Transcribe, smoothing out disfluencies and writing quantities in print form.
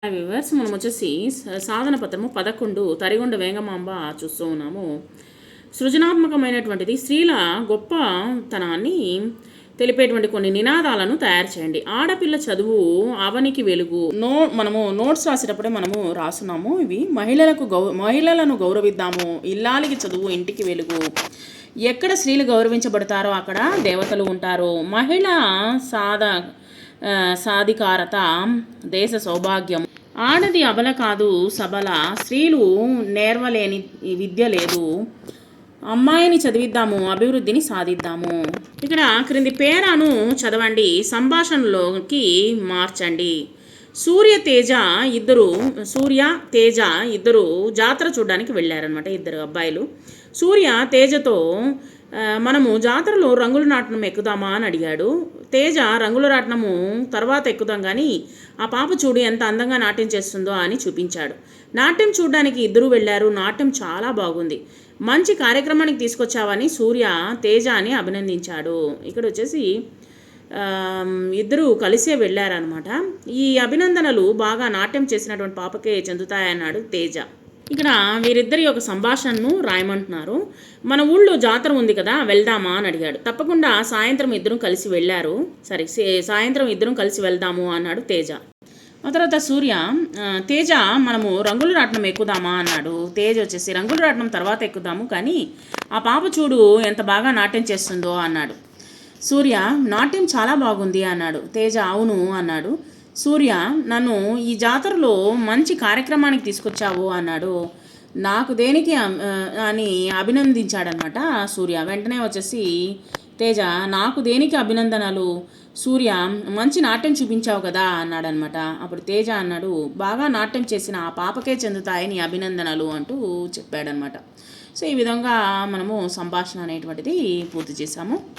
Viewers మనం వచ్చేసి సాధన పత్రము 11 తరిగొండ వేంగమాంబ చూస్తూ ఉన్నాము. సృజనాత్మకమైనటువంటిది స్త్రీల గొప్పతనాన్ని తెలిపేటువంటి కొన్ని నినాదాలను తయారు చేయండి. ఆడపిల్ల చదువు అవనికి వెలుగు. మనము నోట్స్ రాసేటప్పుడే మనము రాస్తున్నాము. ఇవి మహిళలను గౌరవిద్దాము. ఇల్లాలికి చదువు ఇంటికి వెలుగు. ఎక్కడ స్త్రీలు గౌరవించబడతారో అక్కడ దేవతలు ఉంటారు. మహిళ సాధికారత దేశ సౌభాగ్యం. ఆడది అబల కాదు సబల. స్త్రీలు నేర్వలేని విద్య లేదు. అమ్మాయిని చదివిద్దాము, అభివృద్ధిని సాధిద్దాము. ఇక్కడ క్రింది పేరాను చదవండి, సంభాషణలోకి మార్చండి. సూర్య తేజ ఇద్దరు జాతర చూడడానికి వెళ్ళారనమాట. ఇద్దరు అబ్బాయిలు సూర్య తేజతో మనము జాతరలో రంగుల రాట్నం ఎక్కుదామా అని అడిగాడు. తేజ రంగుల రాట్నము తర్వాత ఎక్కుదాం కానీ ఆ పాప చూడు ఎంత అందంగా నాట్యం చేస్తుందో అని చూపించాడు. నాట్యం చూడడానికి ఇద్దరు వెళ్ళారు. నాట్యం చాలా బాగుంది. మంచి కార్యక్రమానికి తీసుకొచ్చావని సూర్య తేజని అభినందించాడు. ఇక్కడ వచ్చేసి ఇద్దరు కలిసే వెళ్ళారనమాట. ఈ అభినందనలు బాగా నాట్యం చేసినటువంటి పాపకే చెందుతాయన్నాడు తేజ. ఇక్కడ వీరిద్దరి యొక్క సంభాషణను రాయమంటున్నారు. మన ఊళ్ళో జాతర ఉంది కదా, వెళ్దామా అని అడిగాడు. తప్పకుండా సాయంత్రం ఇద్దరం కలిసి వెళ్ళారు. సాయంత్రం ఇద్దరం కలిసి వెళ్దాము అన్నాడు తేజ. ఆ తర్వాత సూర్య తేజ మనము రంగుల రాట్నం ఎక్కుదామా అన్నాడు. తేజ వచ్చేసి రంగుల రాట్నం తర్వాత ఎక్కుదాము కానీ ఆ పాప చూడు ఎంత బాగా నాట్యం చేస్తుందో అన్నాడు. సూర్య నాట్యం చాలా బాగుంది అన్నాడు. తేజ అవును అన్నాడు. సూర్య నన్ను ఈ జాతరలో మంచి కార్యక్రమానికి తీసుకొచ్చావు అన్నాడు. నాకు దేనికి అని అభినందించాడనమాట సూర్య. వెంటనే వచ్చేసి తేజ నాకు దేనికి అభినందనలు, సూర్య మంచి నాట్యం చూపించావు కదా అన్నాడనమాట. అప్పుడు తేజ అన్నాడు, బాగా నాట్యం చేసిన ఆ పాపకే చెందుతాయని అభినందనలు అంటూ చెప్పాడనమాట. సో ఈ విధంగా మనము సంభాషణ అనేటువంటిది పూర్తి చేశాము.